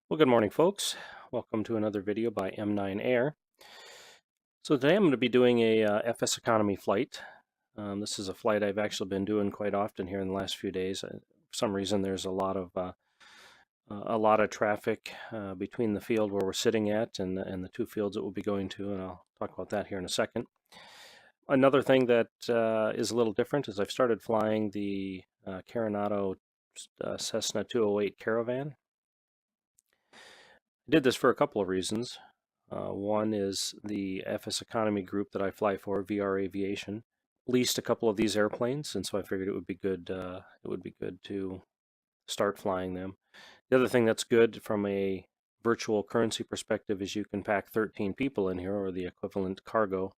Well, good morning, folks. Welcome to another video by M9 Air. So today I'm going to be doing a FSEconomy flight. This is a flight I've actually been doing quite often here in the last few days. For some reason, there's a lot of traffic between the field where we're sitting at and the two fields that we'll be going to, and I'll talk about that here in a second. Another thing that is a little different is I've started flying the Caravan Cessna 208 Caravan. I did this for a couple of reasons. One is the FSEconomy group that I fly for, VR Aviation, leased a couple of these airplanes, and so I figured it would be good. It would be good to start flying them. The other thing that's good from a virtual currency perspective is you can pack 13 people in here, or the equivalent cargo,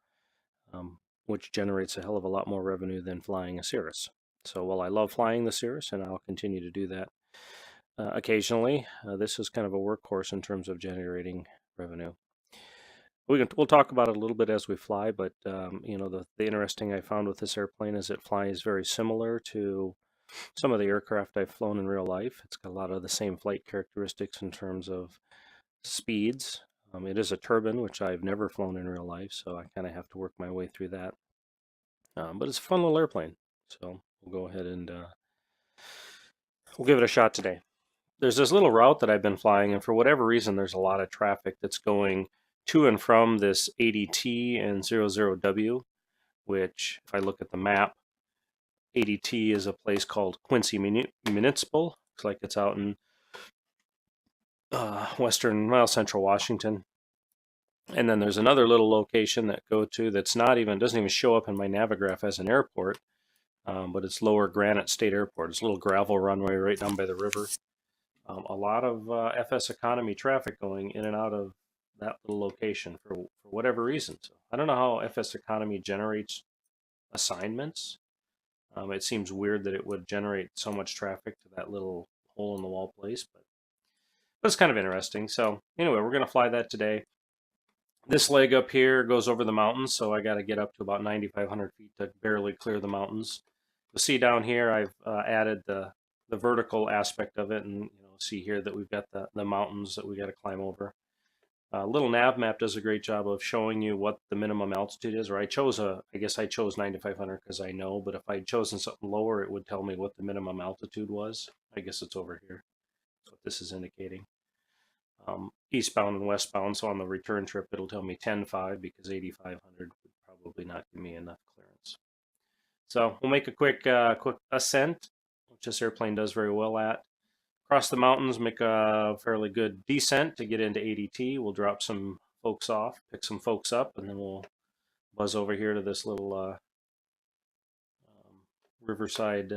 which generates a hell of a lot more revenue than flying a Cirrus. So while I love flying the Cirrus, and I'll continue to do that occasionally, this is kind of a workhorse in terms of generating revenue. We'll talk about it a little bit as we fly, but the interesting I found with this airplane is it flies very similar to some of the aircraft I've flown in real life. It's got a lot of the same flight characteristics in terms of speeds. It is a turbine, which I've never flown in real life, so I kind of have to work my way through that. But it's a fun little airplane, so we'll go ahead and we'll give it a shot today. There's this little route that I've been flying, and for whatever reason, there's a lot of traffic that's going to and from this 80T and 00W, which, if I look at the map, 80T is a place called Quincy Municipal. Looks like it's out in central Washington. And then there's another little location that go to that's doesn't even show up in my Navigraph as an airport, but it's Lower Granite State Airport. It's a little gravel runway right down by the river. A lot of FSEconomy traffic going in and out of that little location for whatever reason. So I don't know how FSEconomy generates assignments. It seems weird that it would generate so much traffic to that little hole in the wall place, but it's kind of interesting. So anyway, we're going to fly that today. This leg up here goes over the mountains, so I got to get up to about 9,500 feet to barely clear the mountains. You'll see down here I've added the vertical aspect of it, and see here that we've got the mountains that we got to climb over. Little nav map does a great job of showing you what the minimum altitude is, or I guess I chose 9,500 because I know, but if I'd chosen something lower, it would tell me what the minimum altitude was. I guess it's over here. That's what this is indicating. Eastbound and westbound, so on the return trip, it'll tell me 10.5 because 8,500 would probably not give me enough clearance. So we'll make a quick ascent, which this airplane does very well at. Cross the mountains, make a fairly good descent to get into 80T. We'll drop some folks off, pick some folks up, and then we'll buzz over here to this little riverside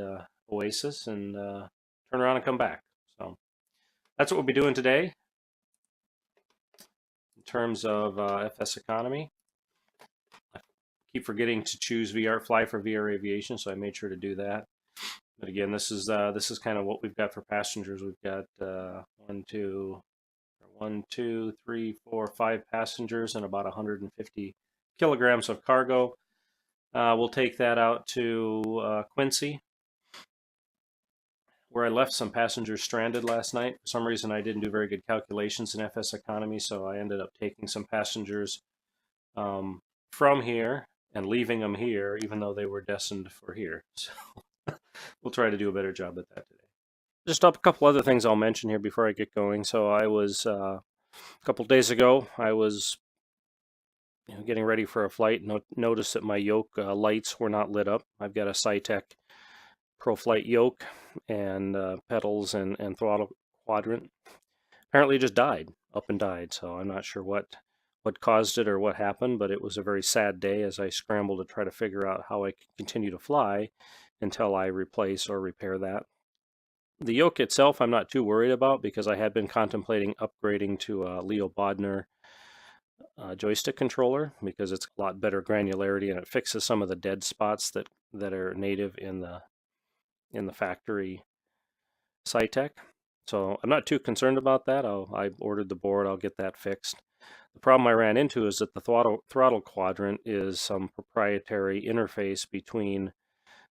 oasis and turn around and come back. So that's what we'll be doing today in terms of FSEconomy. I keep forgetting to choose fly for VR Aviation, so I made sure to do that. But again, this is kind of what we've got for passengers. We've got 5 passengers and about 150 kilograms of cargo. We'll take that out to Quincy, where I left some passengers stranded last night. For some reason, I didn't do very good calculations in FSEconomy, so I ended up taking some passengers from here and leaving them here, even though they were destined for here. So we'll try to do a better job at that today. Just a couple other things I'll mention here before I get going. So I was a couple days ago, I was getting ready for a flight. Noticed that my yoke lights were not lit up. I've got a Saitek ProFlight yoke and pedals and throttle quadrant. Apparently, it just up and died. So I'm not sure what caused it or what happened, but it was a very sad day as I scrambled to try to figure out how I could continue to fly until I replace or repair that. The yoke itself I'm not too worried about because I had been contemplating upgrading to a Leo Bodner joystick controller because it's a lot better granularity and it fixes some of the dead spots that are native in the factory Saitek. So I'm not too concerned about that. I ordered the board. I'll get that fixed. The problem I ran into is that the throttle quadrant is some proprietary interface between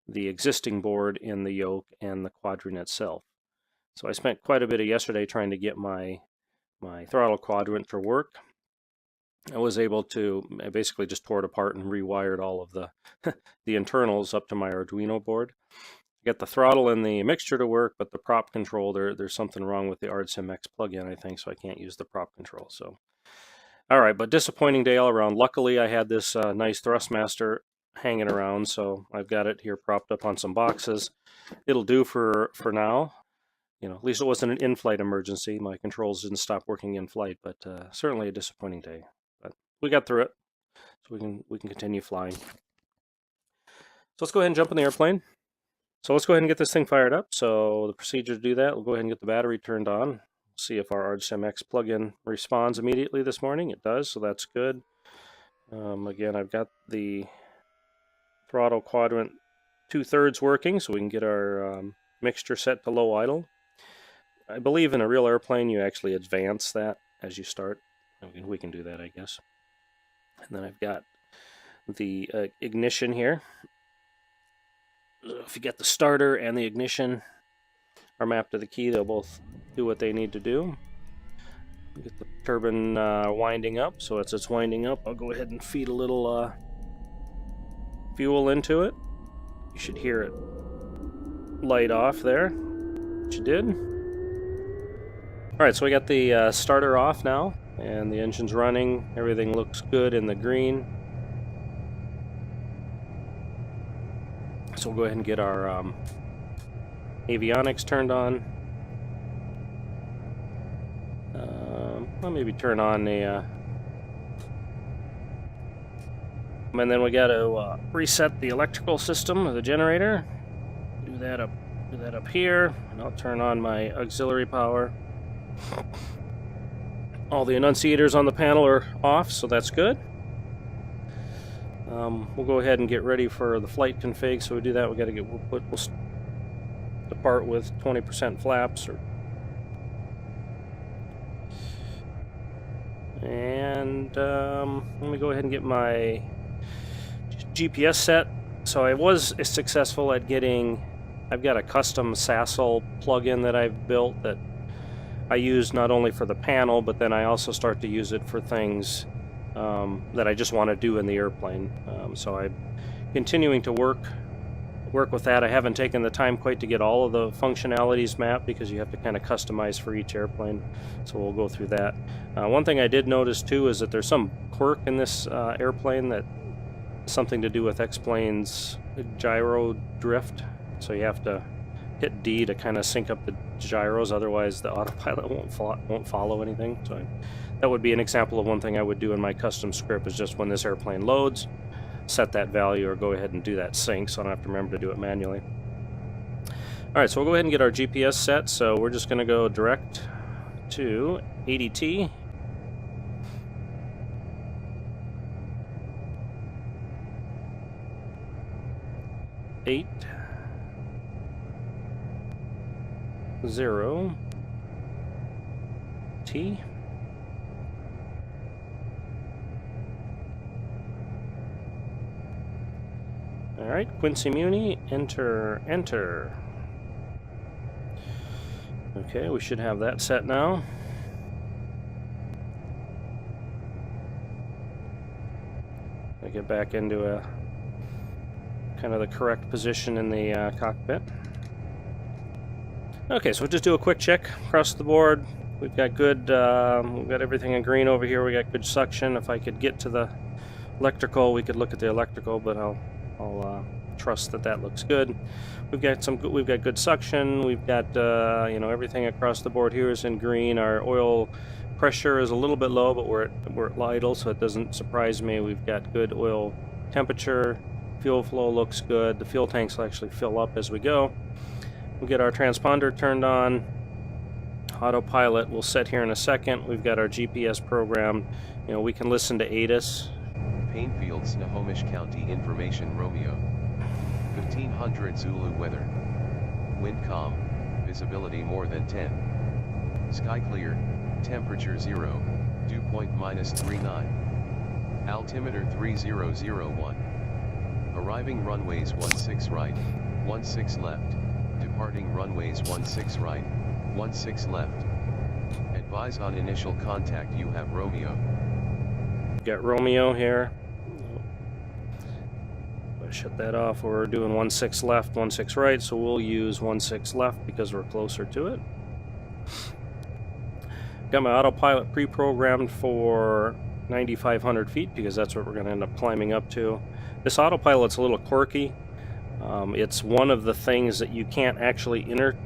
the existing board in the yoke and the quadrant itself. So I spent quite a bit of yesterday trying to get my my throttle quadrant for work. I was able to, I basically just tore it apart and rewired all of the the internals up to my Arduino board. I got the throttle and the mixture to work, but the prop control, there's something wrong with the ArdSimX plugin, I think, so I can't use the prop control. So, all right, but disappointing day all around. Luckily, I had this nice Thrustmaster hanging around, so I've got it here propped up on some boxes. It'll do for now. You know, at least it wasn't an in-flight emergency. My controls didn't stop working in flight, but certainly a disappointing day. But we got through it, so we can continue flying. So let's go ahead and jump in the airplane. So let's go ahead and get this thing fired up. So the procedure to do that, we'll go ahead and get the battery turned on. See if our ArdSimX plugin responds immediately this morning. It does, so that's good. Again, I've got the throttle quadrant 2/3 working, so we can get our mixture set to low idle. I believe in a real airplane you actually advance that as you start. We can do that, I guess. And then I've got the ignition here. If you get the starter and the ignition are mapped to the key, they'll both do what they need to do. Get the turbine winding up. So as it's winding up, I'll go ahead and feed a little fuel into it. You should hear it light off there, which you did. Alright, so we got the starter off now, and the engine's running. Everything looks good in the green. So we'll go ahead and get our avionics turned on. I'll maybe turn on the... and then we got to reset the electrical system of the generator. Do that up here, and I'll turn on my auxiliary power. All the annunciators on the panel are off, so that's good. We'll go ahead and get ready for the flight config. So we do that, we got to we'll depart with 20% flaps, and let me go ahead and get my GPS set. So I was successful at getting. I've got a custom Sassel plugin that I've built that I use not only for the panel, but then I also start to use it for things that I just want to do in the airplane. So I'm continuing to work with that. I haven't taken the time quite to get all of the functionalities mapped because you have to kind of customize for each airplane. So we'll go through that. One thing I did notice too is that there's some quirk in this airplane that something to do with X-plane's gyro drift. So you have to hit D to kind of sync up the gyros, otherwise the autopilot won't follow anything. So that would be an example of one thing I would do in my custom script, is just when this airplane loads, set that value or go ahead and do that sync, so I don't have to remember to do it manually. Alright, so we'll go ahead and get our GPS set. So we're just going to go direct to ADT. Eight 0 T. All right, Quincy Muni, enter. Okay, we should have that set now. I get back into a kind of the correct position in the cockpit. Okay, so we'll just do a quick check across the board. We've got good, we've got everything in green over here. We got good suction. If I could get to the electrical, we could look at the electrical, but I'll trust that that looks good. We've got good suction. We've got you know, everything across the board here is in green. Our oil pressure is a little bit low, but we're at idle, so it doesn't surprise me. We've got good oil temperature. Fuel flow looks good. The fuel tanks will actually fill up as we go. We'll get our transponder turned on. Autopilot will set here in a second. We've got our GPS program. You know, we can listen to ATIS. Painfield, Snohomish County information, Romeo. 1500 Zulu weather. Wind calm, visibility more than 10. Sky clear, temperature 0, dew point -39. Altimeter 3001. Arriving runways 16 right, 16 left. Departing runways 16 right, 16 left. Advise on initial contact you have Romeo. Got Romeo here. Shut that off. We're doing 16 left, 16 right, so we'll use 16 left because we're closer to it. Got my autopilot pre-programmed for 9,500 feet because that's what we're going to end up climbing up to. This autopilot's a little quirky. It's one of the things that you can't actually interface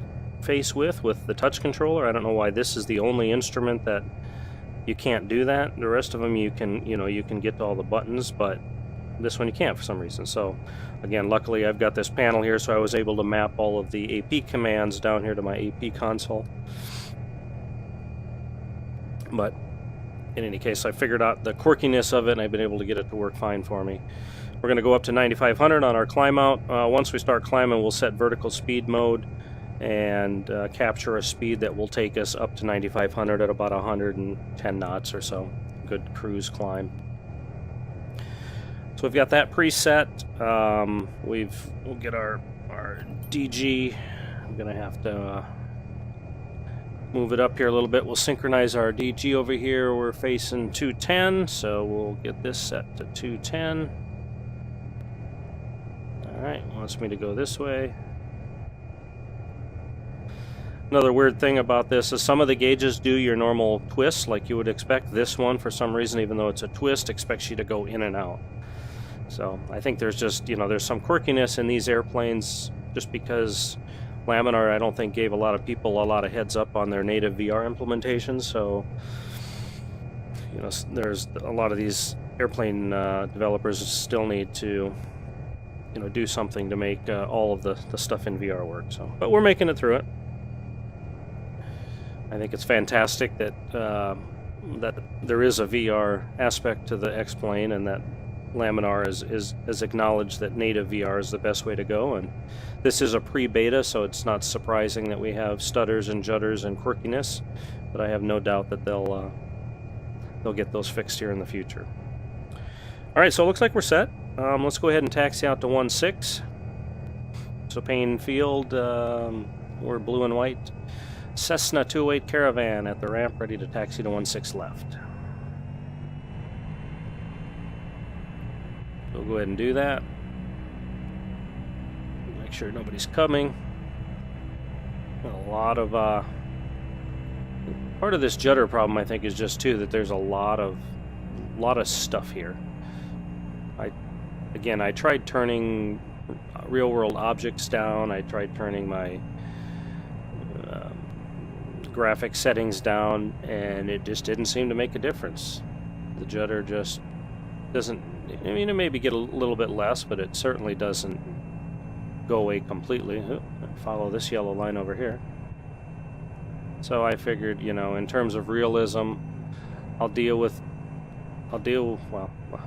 with the touch controller. I don't know why this is the only instrument that you can't do that. The rest of them you can, you can get to all the buttons, but this one you can't for some reason. So again, luckily I've got this panel here, so I was able to map all of the AP commands down here to my AP console. But in any case, I figured out the quirkiness of it and I've been able to get it to work fine for me. We're going to go up to 9,500 on our climb out. Once we start climbing, we'll set vertical speed mode and capture a speed that will take us up to 9,500 at about 110 knots or so. Good cruise climb. So we've got that preset. We'll get our DG. I'm gonna have to move it up here a little bit. We'll synchronize our DG over here. We're facing 210, so we'll get this set to 210. All right, wants me to go this way. Another weird thing about this is some of the gauges do your normal twist like you would expect. This one, for some reason, even though it's a twist, expects you to go in and out. So I think there's just, there's some quirkiness in these airplanes just because Laminar, I don't think, gave a lot of people a lot of heads up on their native VR implementations. So, there's a lot of these airplane developers still need to, do something to make all of the stuff in VR work. So, but we're making it through it. I think it's fantastic that that there is a VR aspect to the X-plane, and that Laminar is acknowledged that native VR is the best way to go. And this is a pre-beta, so it's not surprising that we have stutters and judders and quirkiness, but I have no doubt that they'll get those fixed here in the future. All right, so it looks like we're set. Let's go ahead and taxi out to 16. So Payne Field, we're blue and white. Cessna 208 Caravan at the ramp, ready to taxi to 16 left. We'll go ahead and do that. Make sure nobody's coming. A lot of part of this judder problem, I think, is just too that there's a lot of stuff here. I tried turning real world objects down. I tried turning my graphic settings down, and it just didn't seem to make a difference. The judder just doesn't. I mean, it maybe get a little bit less, but it certainly doesn't go away completely. Follow this yellow line over here. So I figured, in terms of realism, well,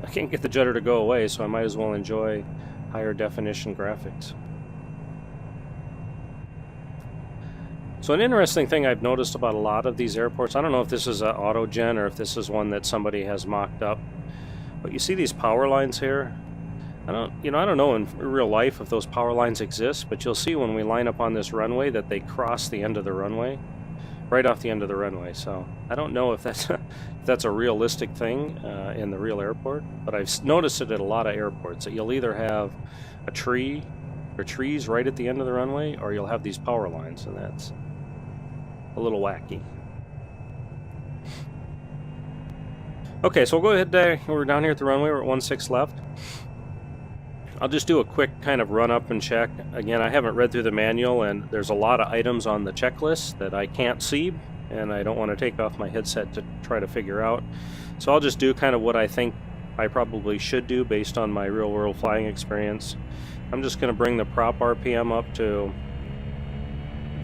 I can't get the judder to go away, so I might as well enjoy higher definition graphics. So an interesting thing I've noticed about a lot of these airports, I don't know if this is an autogen or if this is one that somebody has mocked up, but you see these power lines here. I don't know in real life if those power lines exist, but you'll see when we line up on this runway that they cross the end of the runway, right off the end of the runway. So I don't know if that's a realistic thing in the real airport, but I've noticed it at a lot of airports that you'll either have a tree or trees right at the end of the runway, or you'll have these power lines, and that's a little wacky. Okay, so we'll go ahead there. We're down here at the runway. We're at 16 left. I'll just do a quick kind of run up and check. Again, I haven't read through the manual, and there's a lot of items on the checklist that I can't see, and I don't want to take off my headset to try to figure out. So I'll just do kind of what I think I probably should do based on my real-world flying experience. I'm just going to bring the prop RPM up to,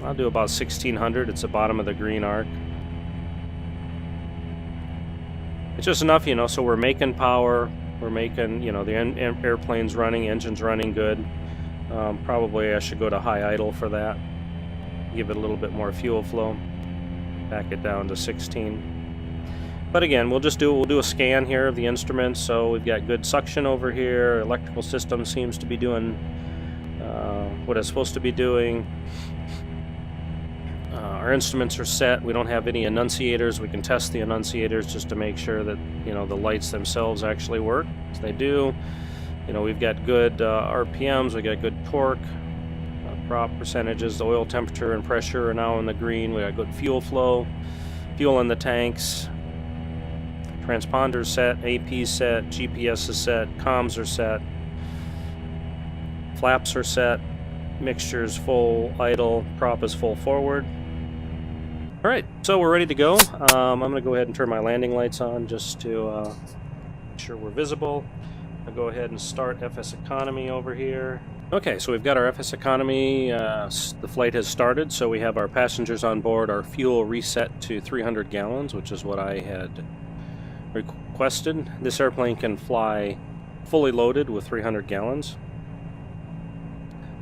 I'll do about 1600. It's the bottom of the green arc. It's just enough, so we're making power. We're making, the airplane's running, engine's running good. Probably I should go to high idle for that. Give it a little bit more fuel flow. Back it down to 16. But again, we'll do a scan here of the instruments. So we've got good suction over here. Electrical system seems to be doing what it's supposed to be doing. Our Our instruments are set. We don't have any annunciators. We can test the annunciators just to make sure that, you know, the lights themselves actually work. So they do. You know, we've got good RPMs. We got good torque. Prop percentages. The oil temperature and pressure are now in the green. We got good fuel flow. Fuel in the tanks. Transponders set. AP set. GPS is set. Comms are set. Flaps are set. Mixture is full idle. Prop is full forward. All right, so we're ready to go. I'm going to go ahead and turn my landing lights on just to make sure we're visible. I'll go ahead and start FSEconomy over here. Okay, so we've got our FSEconomy. The flight has started, so we have our passengers on board. Our fuel reset to 300 gallons, which is what I had requested. This airplane can fly fully loaded with 300 gallons.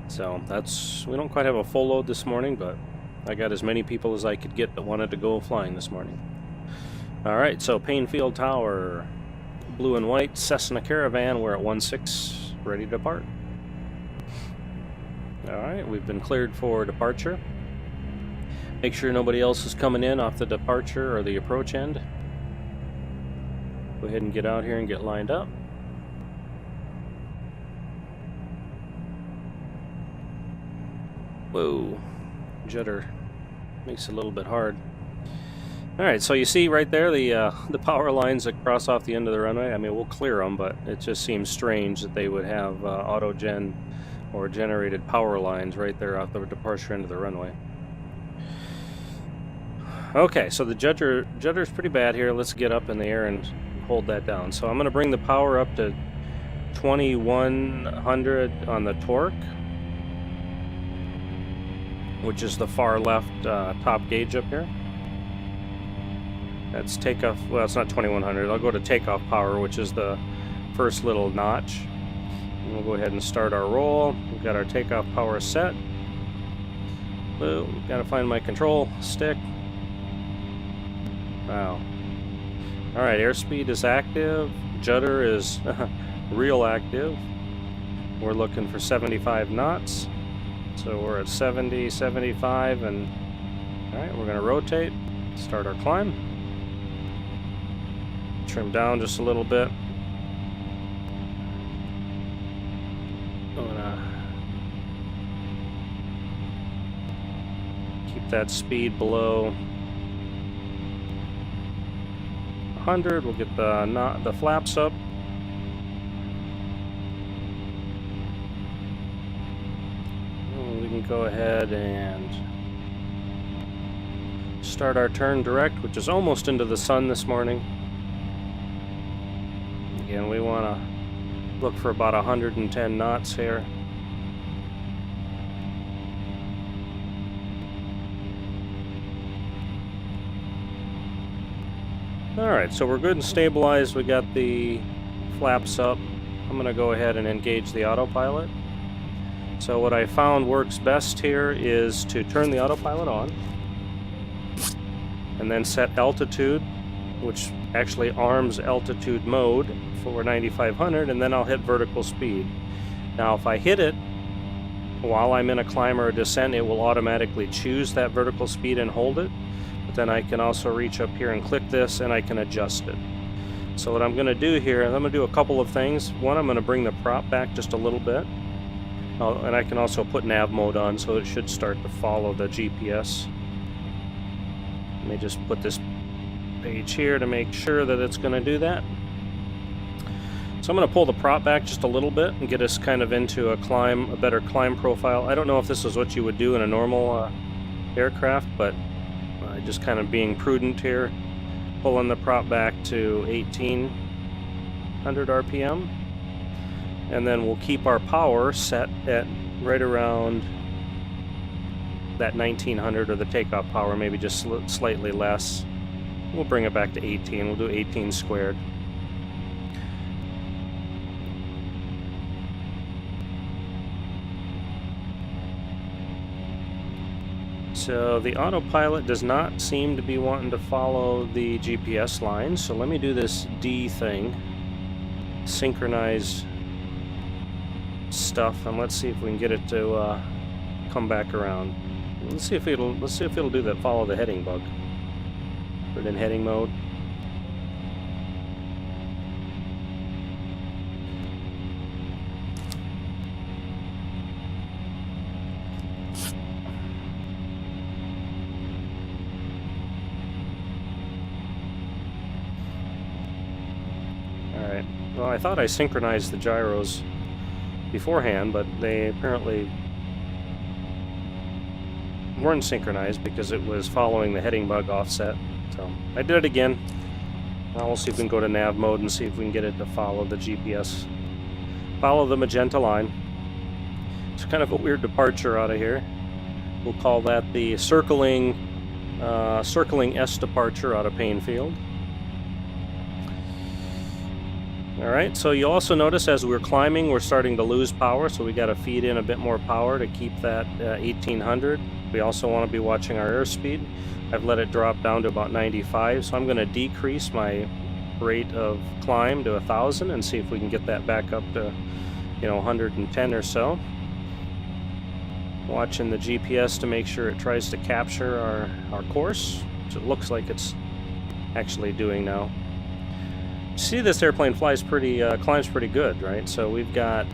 So we don't quite have a full load this morning, but I got as many people as I could get that wanted to go flying this morning. All right, so Painfield Tower, blue and white, Cessna Caravan, we're at 16, ready to depart. All right, we've been cleared for departure. Make sure nobody else is coming in off the departure or the approach end. Go ahead and get out here and get lined up. Whoa, judder makes it a little bit hard. All right, so you see right there the power lines that cross off the end of the runway. I mean, we'll clear them, but it just seems strange that they would have auto-gen or generated power lines right there off the departure end of the runway. Okay, so the judder's pretty bad here. Let's get up in the air and hold that down. So I'm going to bring the power up to 2100 on the torque, which is the far left top gauge up here. That's takeoff. Well, it's not 2100. I'll go to takeoff power, which is the first little notch. And we'll go ahead and start our roll. We've got our takeoff power set. Boom. Got to find my control stick. Wow. All right, airspeed is active. Judder is real active. We're looking for 75 knots. So we're at 70, 75, and all right, we're going to rotate, start our climb. Trim down just a little bit. I'm going to keep that speed below 100. We'll get the flaps up. We can go ahead and start our turn direct, which is almost into the sun this morning. Again, we want to look for about 110 knots here. Alright, so we're good and stabilized. We got the flaps up. I'm going to go ahead and engage the autopilot. So what I found works best here is to turn the autopilot on and then set altitude, which actually arms altitude mode for 9500, and then I'll hit vertical speed. Now if I hit it while I'm in a climb or a descent, it will automatically choose that vertical speed and hold it. But then I can also reach up here and click this and I can adjust it. So what I'm going to do here is I'm going to do a couple of things. One, I'm going to bring the prop back just a little bit. And I can also put nav mode on, so it should start to follow the GPS. Let me just put this page here to make sure that it's going to do that. So I'm going to pull the prop back just a little bit and get us kind of into a better climb profile. I don't know if this is what you would do in a normal aircraft, but just kind of being prudent here, pulling the prop back to 1800 RPM. And then we'll keep our power set at right around that 1900, or the takeoff power, maybe just slightly less. We'll bring it back to 18. We'll do 18 squared. So the autopilot does not seem to be wanting to follow the GPS line, so let me do this D thing. Synchronize stuff, and let's see if we can get it to come back around. Let's see if it'll do that. Follow the heading bug. Put it in heading mode. Alright, well, I thought I synchronized the gyros beforehand, but they apparently weren't synchronized because it was following the heading bug offset. So I did it again. Now we'll see if we can go to nav mode and see if we can get it to follow the GPS. Follow the magenta line. It's kind of a weird departure out of here. We'll call that the circling S departure out of Painfield. Alright, so you also notice as we're climbing, we're starting to lose power, so we got to feed in a bit more power to keep that 1800. We also want to be watching our airspeed. I've let it drop down to about 95, so I'm going to decrease my rate of climb to 1,000 and see if we can get that back up to, 110 or so. Watching the GPS to make sure it tries to capture our course, which it looks like it's actually doing now. See, this airplane climbs pretty good, right? So we've got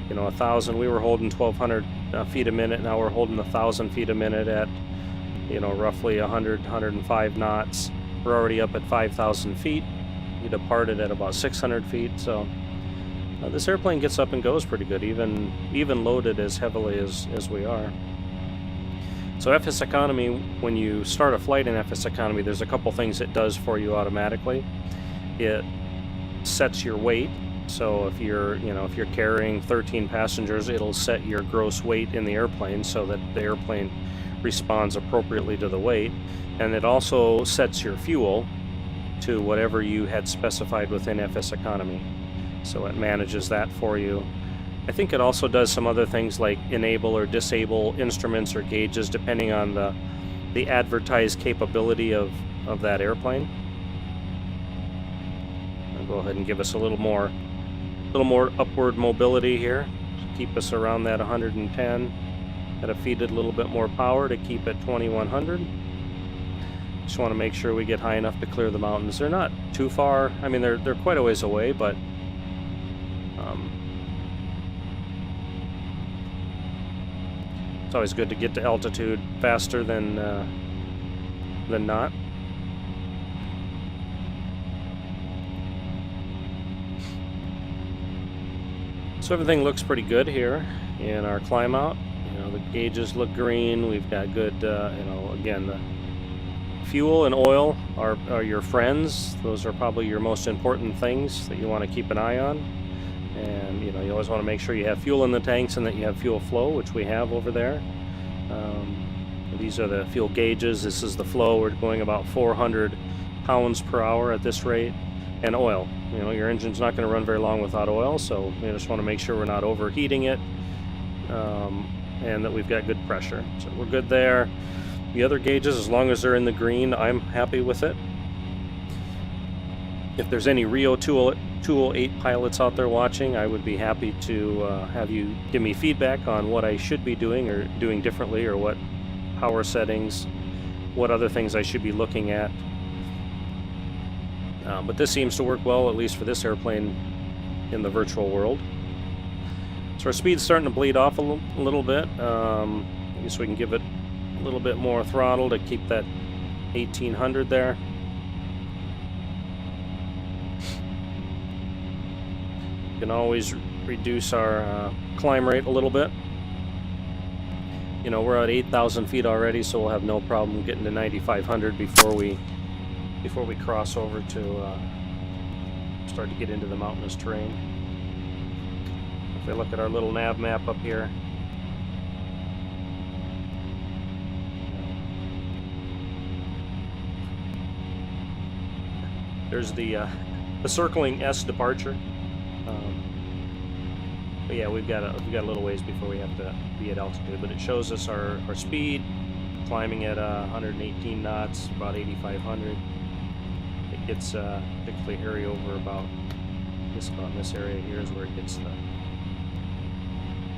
1,000. We were holding 1,200 feet a minute. Now we're holding 1,000 feet a minute at roughly 105 knots. We're already up at 5,000 feet. We departed at about 600 feet. So this airplane gets up and goes pretty good, even loaded as heavily as we are. So FSEconomy, when you start a flight in FSEconomy, there's a couple things it does for you automatically. It sets your weight. So if you're carrying 13 passengers, it'll set your gross weight in the airplane so that the airplane responds appropriately to the weight. And it also sets your fuel to whatever you had specified within FSEconomy. So it manages that for you. I think it also does some other things like enable or disable instruments or gauges depending on the advertised capability of that airplane. Go ahead and give us a little more upward mobility here. Keep us around that 110. Gotta feed it a little bit more power to keep it 2100. Just want to make sure we get high enough to clear the mountains. They're not too far. I mean, they're quite a ways away, but it's always good to get to altitude faster than not. So everything looks pretty good here in our climb out. The gauges look green. We've got good, again, the fuel and oil are your friends. Those are probably your most important things that you want to keep an eye on. And you always want to make sure you have fuel in the tanks and that you have fuel flow, which we have over there. These are the fuel gauges. This is the flow. We're going about 400 pounds per hour at this rate. And oil. Your engine's not going to run very long without oil, so we just want to make sure we're not overheating it, and that we've got good pressure. So we're good there. The other gauges, as long as they're in the green, I'm happy with it. If there's any Rio 208 pilots out there watching, I would be happy to have you give me feedback on what I should be doing or doing differently, or what power settings, what other things I should be looking at. But this seems to work well, at least for this airplane in the virtual world. So our speed's starting to bleed off a little bit. I guess we can give it a little bit more throttle to keep that 1800 there. We can always reduce our climb rate a little bit. We're at 8,000 feet already, so we'll have no problem getting to 9,500 before we cross over to start to get into the mountainous terrain. If we look at our little nav map up here, there's the circling S departure. But yeah, we've got a little ways before we have to be at altitude, but it shows us our speed, climbing at 118 knots, about 8,500. It gets particularly airy over about this area here is where it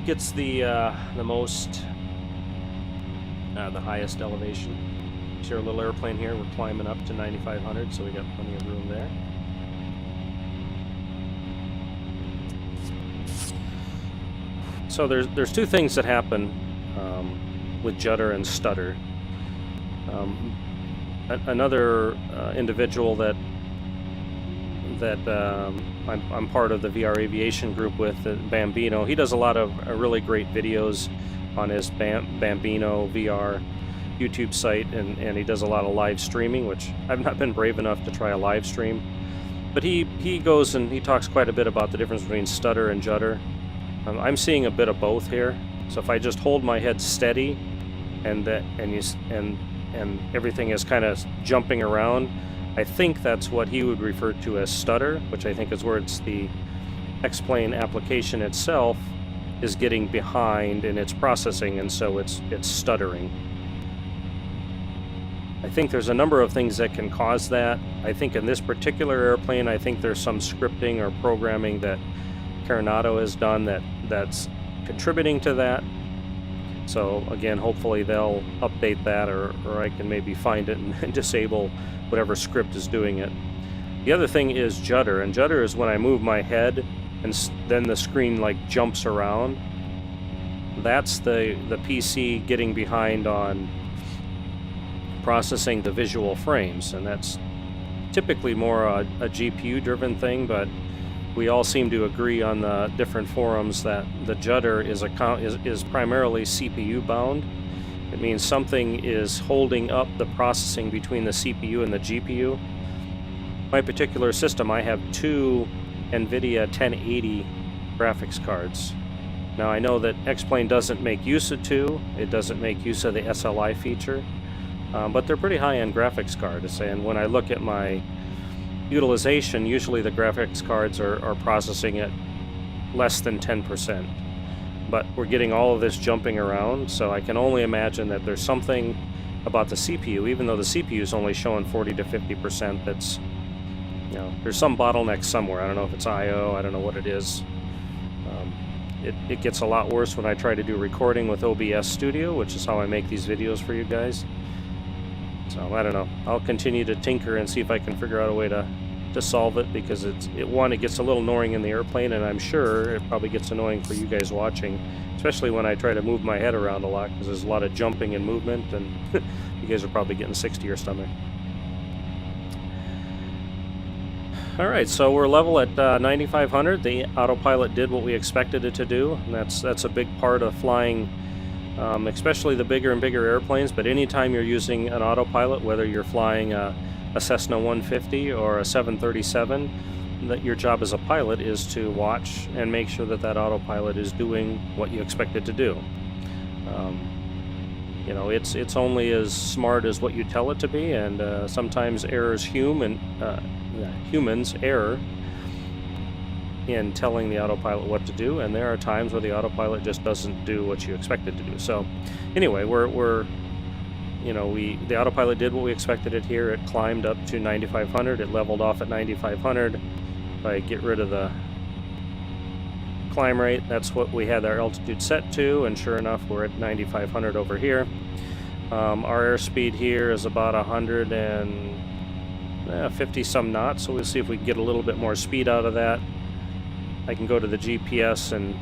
gets the most the highest elevation. See our little airplane here, we're climbing up to 9,500, so we got plenty of room there. So there's two things that happen with judder and stutter. Another individual that I'm part of the VR Aviation group with, Bambino, he does a lot of really great videos on his Bambino VR YouTube site, and he does a lot of live streaming, which I've not been brave enough to try a live stream. But he goes and he talks quite a bit about the difference between stutter and judder. I'm seeing a bit of both here. So if I just hold my head steady and everything is kind of jumping around, I think that's what he would refer to as stutter, which I think is where it's the X-plane application itself is getting behind in its processing, and so it's stuttering. I think there's a number of things that can cause that. I think in this particular airplane, I think there's some scripting or programming that Caravan has done that's contributing to that. So again, hopefully they'll update that, or I can maybe find it and disable whatever script is doing it. The other thing is judder, and judder is when I move my head and then the screen like jumps around. That's the PC getting behind on processing the visual frames, and that's typically more a GPU driven thing, but we all seem to agree on the different forums that the judder is primarily CPU bound. It means something is holding up the processing between the CPU and the GPU. My particular system, I have two NVIDIA 1080 graphics cards. Now I know that X-Plane doesn't make use of two, it doesn't make use of the SLI feature, but they're pretty high-end graphics cards, and when I look at my utilization, usually the graphics cards are processing at less than 10%. But we're getting all of this jumping around, so I can only imagine that there's something about the CPU, even though the CPU is only showing 40 to 50%, that's, you know, there's some bottleneck somewhere. I don't know if it's I/O, I don't know what it is. It gets a lot worse when I try to do recording with OBS Studio, which is how I make these videos for you guys. So I don't know. I'll continue to tinker and see if I can figure out a way to solve it, because it gets a little annoying in the airplane, and I'm sure it probably gets annoying for you guys watching, especially when I try to move my head around a lot, because there's a lot of jumping and movement, and you guys are probably getting sick to your stomach. Alright, so we're level at 9,500. The autopilot did what we expected it to do, and that's a big part of flying, especially the bigger and bigger airplanes. But anytime you're using an autopilot, whether you're flying a Cessna 150 or a 737, that your job as a pilot is to watch and make sure that that autopilot is doing what you expect it to do. You know, it's only as smart as what you tell it to be, and sometimes humans err in telling the autopilot what to do, and there are times where the autopilot just doesn't do what you expect it to do. So anyway, the autopilot did what we expected it here. It climbed up to 9,500. It leveled off at 9,500. If I get rid of the climb rate, that's what we had our altitude set to, and sure enough, we're at 9,500 over here. Our airspeed here is about 150 some knots, so we'll see if we can get a little bit more speed out of that. I can go to the GPS and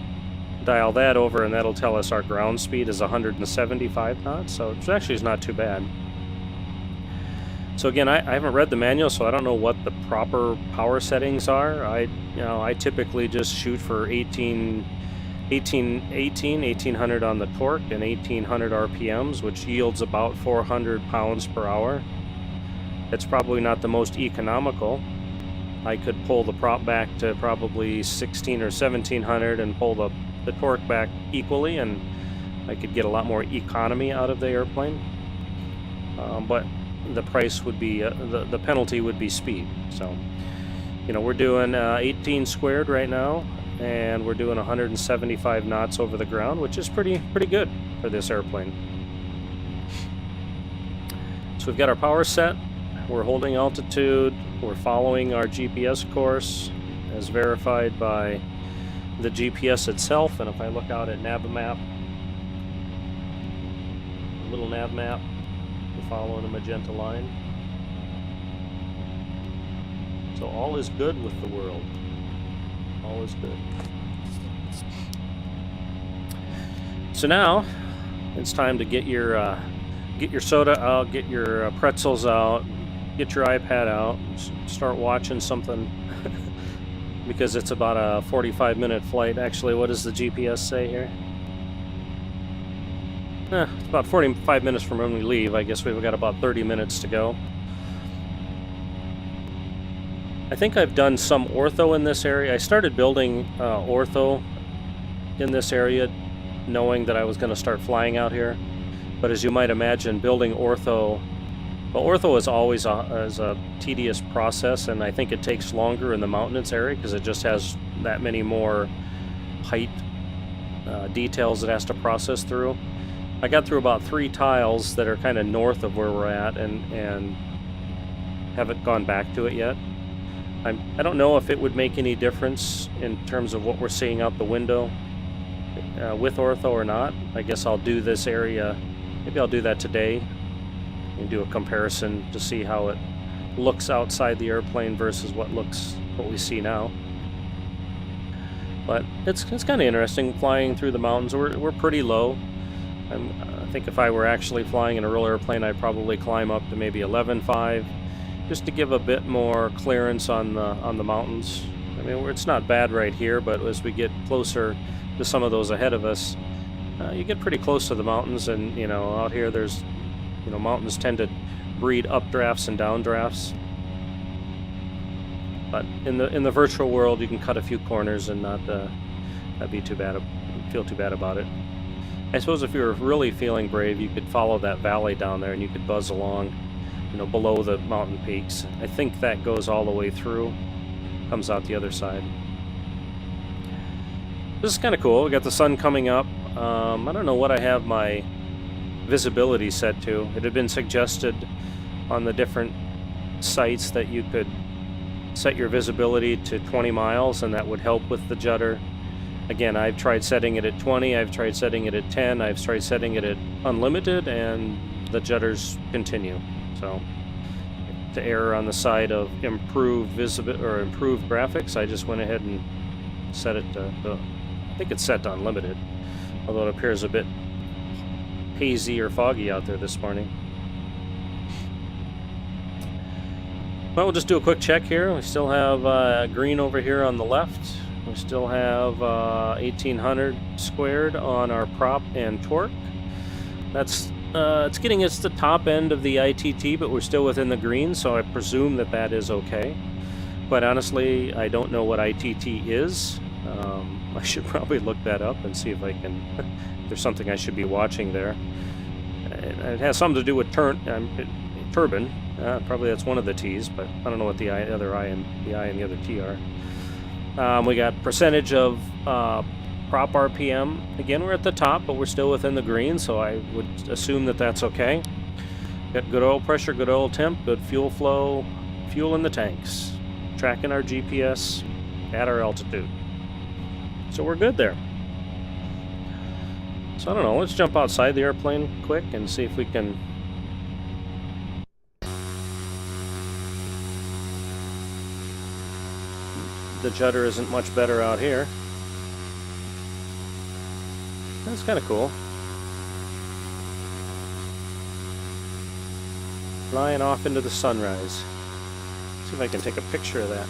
dial that over, and that'll tell us our ground speed is 175 knots, so it actually is not too bad. So again, I haven't read the manual, so I don't know what the proper power settings are. I typically just shoot for 1800 on the torque and 1800 RPMs, which yields about 400 pounds per hour. It's probably not the most economical. I could pull the prop back to probably 16 or 1700 and pull the torque back equally, and I could get a lot more economy out of the airplane. But the price would be, the penalty would be speed. So, you know, we're doing 18 squared right now, and we're doing 175 knots over the ground, which is pretty good for this airplane. So we've got our power set. We're holding altitude. We're following our GPS course as verified by the GPS itself. And if I look out at Navimap, little nav map. We're following a magenta line. So all is good with the world. All is good. So now it's time to get your soda out, get your pretzels out, get your iPad out, start watching something. Because it's about a 45-minute flight. Actually, what does the GPS say here? It's about 45 minutes from when we leave. I guess we've got about 30 minutes to go. I think I've done some ortho in this area. I started building ortho in this area knowing that I was going to start flying out here. But as you might imagine, building ortho... Well, ortho is always a tedious process, and I think it takes longer in the mountainous area because it just has that many more height details it has to process through. I got through about 3 tiles that are kind of north of where we're at, and haven't gone back to it yet. I don't know if it would make any difference in terms of what we're seeing out the window with ortho or not. I guess I'll do this area. Maybe I'll do that today. And do a comparison to see how it looks outside the airplane versus what we see now. But it's kind of interesting flying through the mountains. We're pretty low. I think if I were actually flying in a real airplane, I'd probably climb up to maybe 11.5, just to give a bit more clearance on the mountains. I mean, it's not bad right here, but as we get closer to some of those ahead of us, you get pretty close to the mountains, and out here there's mountains tend to breed updrafts and downdrafts. But in the virtual world, you can cut a few corners and not be too bad, feel too bad about it. I suppose if you were really feeling brave, you could follow that valley down there and you could buzz along, below the mountain peaks. I think that goes all the way through, comes out the other side. This is kind of cool. We got the sun coming up. I don't know what I have my visibility set to. It had been suggested on the different sites that you could set your visibility to 20 miles and that would help with the judder. Again, I've tried setting it at 20, I've tried setting it at 10, I've tried setting it at unlimited, and the judders continue. So to err on the side of improved visibility or improved graphics, I just went ahead and set it to I think it's set to unlimited, although it appears a bit hazy or foggy out there this morning. Well, we'll just do a quick check here. We still have green over here on the left. We still have 1800 squared on our prop and torque. That's it's getting us the top end of the ITT, but we're still within the green, so I presume that is okay. But honestly, I don't know what ITT is. I should probably look that up and see if I can. There's something I should be watching there. It has something to do with turbine. Probably that's one of the T's, but I don't know what the other I and the other T are. We got percentage of prop RPM. Again, we're at the top, but we're still within the green, so I would assume that's okay. Got good oil pressure, good oil temp, good fuel flow, fuel in the tanks. Tracking our GPS at our altitude. So we're good there. So I don't know, let's jump outside the airplane quick and see if we can... The judder isn't much better out here. That's kind of cool. Flying off into the sunrise. See if I can take a picture of that.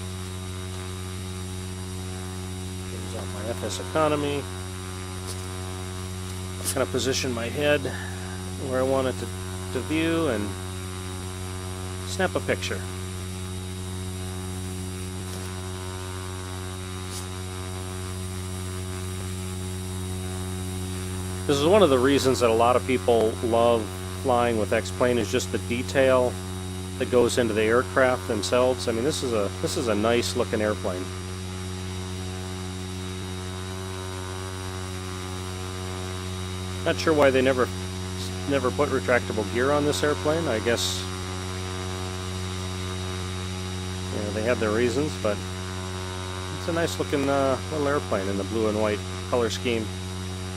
Here's out my FSEconomy. Kind of position my head where I want it to view and snap a picture. This is one of the reasons that a lot of people love flying with X-Plane, is just the detail that goes into the aircraft themselves. I mean, this is a nice looking airplane. Not sure why they never put retractable gear on this airplane. I guess they have their reasons, but it's a nice looking little airplane in the blue and white color scheme.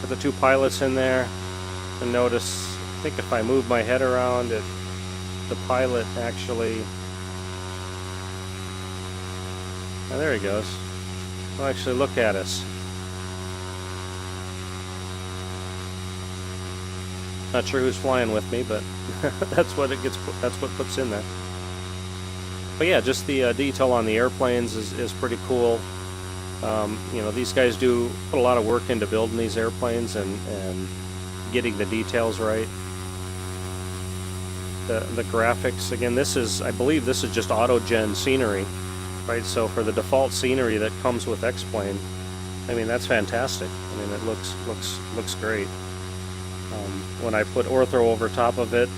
Got the 2 pilots in there, and notice think if I move my head around, the pilot actually... Oh, there he goes. He'll actually look at us. Not sure who's flying with me, but that's what that's what puts in there. But yeah, just the detail on the airplanes is pretty cool. You know, these guys do put a lot of work into building these airplanes and getting the details right. The graphics, again, I believe this is just auto-gen scenery, right? So for the default scenery that comes with X-Plane, I mean, that's fantastic. I mean, it looks great. When I put ortho over top of it,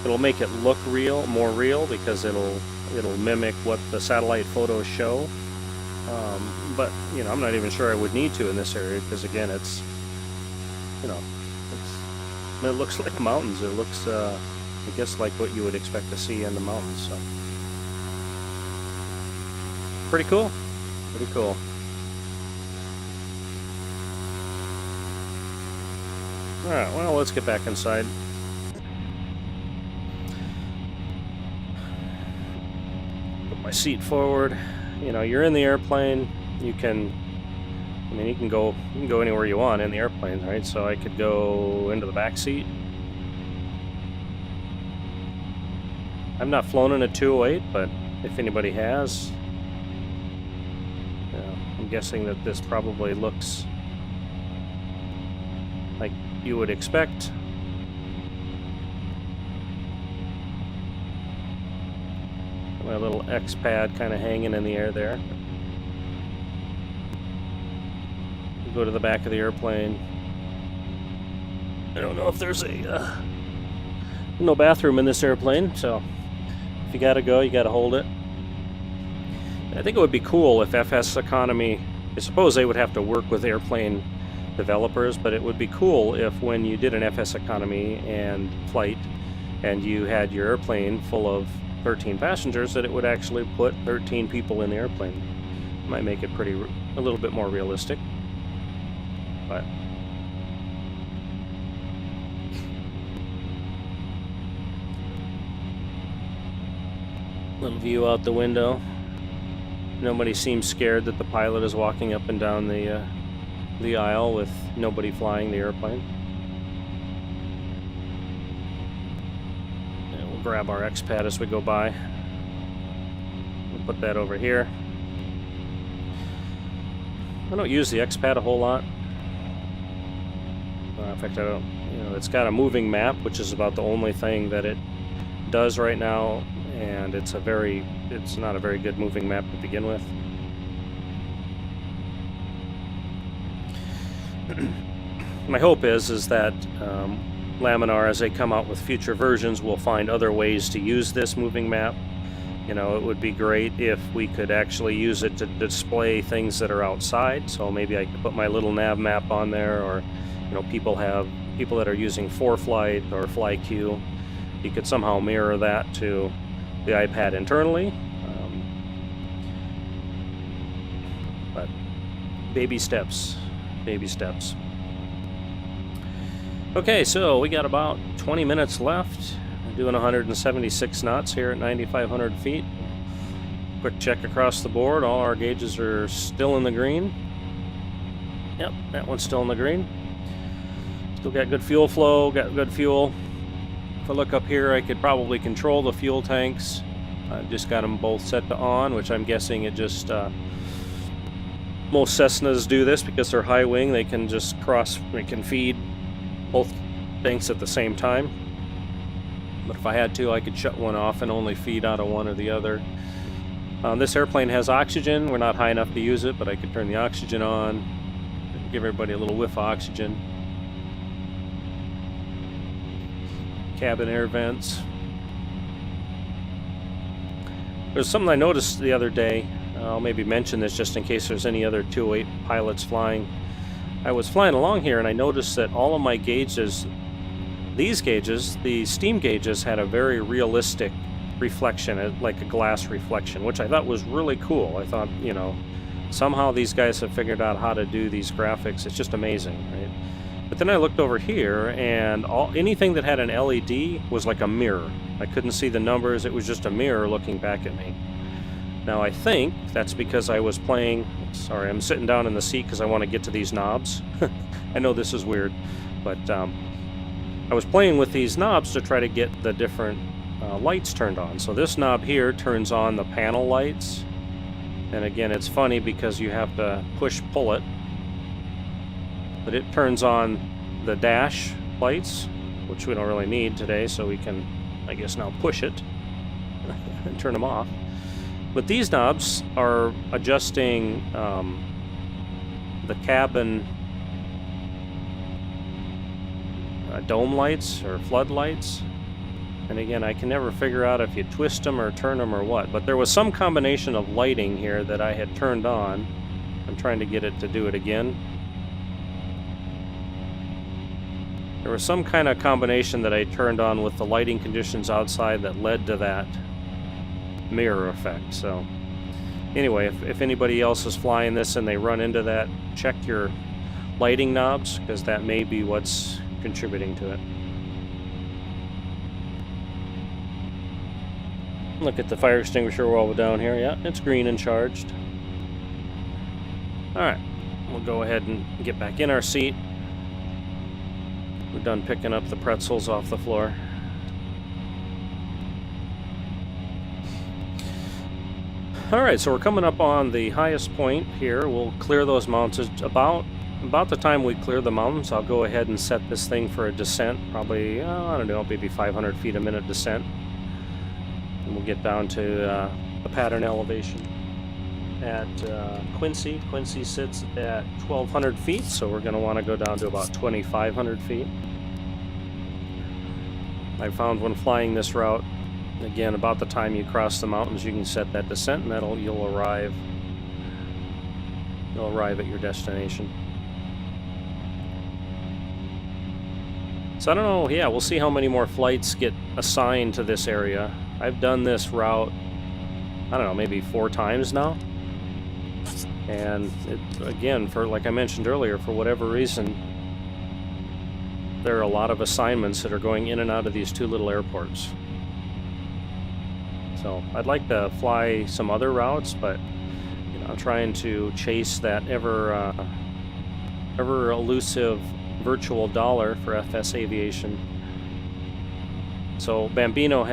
it'll make it look more real, because it'll mimic what the satellite photos show. But you know, I'm not even sure I would need to in this area, because again, it's, you know, it looks like mountains. It looks, I guess, like what you would expect to see in the mountains. So pretty cool. Pretty cool. Alright, well, let's get back inside. Put my seat forward. You know, you're in the airplane. You can go anywhere you want in the airplane, right? So I could go into the back seat. I've not flown in a 208, but if anybody has, I'm guessing that this probably looks like you would expect. My little X pad kind of hanging in the air there. We go to the back of the airplane. I don't know if there's no bathroom in this airplane, so if you gotta go, you gotta hold it. I think it would be cool if FSEconomy, I suppose they would have to work with airplane developers, but it would be cool if when you did an FSEconomy and flight and you had your airplane full of 13 passengers, that it would actually put 13 people in the airplane. It might make it a little bit more realistic. But little view out the window. Nobody seems scared that the pilot is walking up and down the aisle with nobody flying the airplane. And we'll grab our X-Pad as we go by. We'll put that over here. I don't use the X-Pad a whole lot. In fact, I don't. You know, it's got a moving map, which is about the only thing that it does right now, and it's not a very good moving map to begin with. My hope is that Laminar, as they come out with future versions, will find other ways to use this moving map. You know, it would be great if we could actually use it to display things that are outside. So maybe I could put my little nav map on there, or you know, people that are using ForeFlight or FlyQ. You could somehow mirror that to the iPad internally. But baby steps. Baby steps. Okay, so we got about 20 minutes left. I'm doing 176 knots here at 9,500 feet. Quick check across the board. All our gauges are still in the green. Yep, that one's still in the green. Still got good fuel flow, got good fuel. If I look up here, I could probably control the fuel tanks. I've just got them both set to on, which I'm guessing it just... most Cessnas do this because they're high wing. They can just they can feed both tanks at the same time. But if I had to, I could shut one off and only feed out of one or the other. This airplane has oxygen. We're not high enough to use it, but I could turn the oxygen on, give everybody a little whiff of oxygen. Cabin air vents. There's something I noticed the other day. I'll maybe mention this just in case there's any other 208 pilots flying. I was flying along here and I noticed that all of my gauges, these gauges, the steam gauges, had a very realistic reflection, like a glass reflection, which I thought was really cool. I thought, you know, somehow these guys have figured out how to do these graphics. It's just amazing, right? But then I looked over here, and anything that had an LED was like a mirror. I couldn't see the numbers, it was just a mirror looking back at me. Now I think that's because I was playing... Sorry, I'm sitting down in the seat because I want to get to these knobs. I know this is weird, but I was playing with these knobs to try to get the different lights turned on. So this knob here turns on the panel lights. And again, it's funny because you have to pull it. But it turns on the dash lights, which we don't really need today, so we can, I guess, now push it and turn them off. But these knobs are adjusting the cabin dome lights or floodlights. And again, I can never figure out if you twist them or turn them or what. But there was some combination of lighting here that I had turned on. I'm trying to get it to do it again. There was some kind of combination that I turned on with the lighting conditions outside that led to that mirror effect. So anyway, if anybody else is flying this and they run into that, check your lighting knobs, because that may be what's contributing to it. Look at the fire extinguisher while we're down here. Yeah, it's green and charged. Alright, we'll go ahead and get back in our seat. We're done picking up the pretzels off the floor. Alright, so we're coming up on the highest point here. We'll clear those mountains. About the time we clear the mountains, I'll go ahead and set this thing for a descent. Probably, I don't know, maybe 500 feet a minute descent. And we'll get down to the pattern elevation at Quincy. Quincy sits at 1,200 feet, so we're going to want to go down to about 2,500 feet. I found when flying this route, again, about the time you cross the mountains, you can set that descent, and you'll arrive at your destination. So I don't know, yeah, we'll see how many more flights get assigned to this area. I've done this route, I don't know, maybe 4 times now. And again, like I mentioned earlier, for whatever reason, there are a lot of assignments that are going in and out of these 2 little airports. So I'd like to fly some other routes, but you know, I'm trying to chase that ever elusive virtual dollar for FS Aviation. So Bambino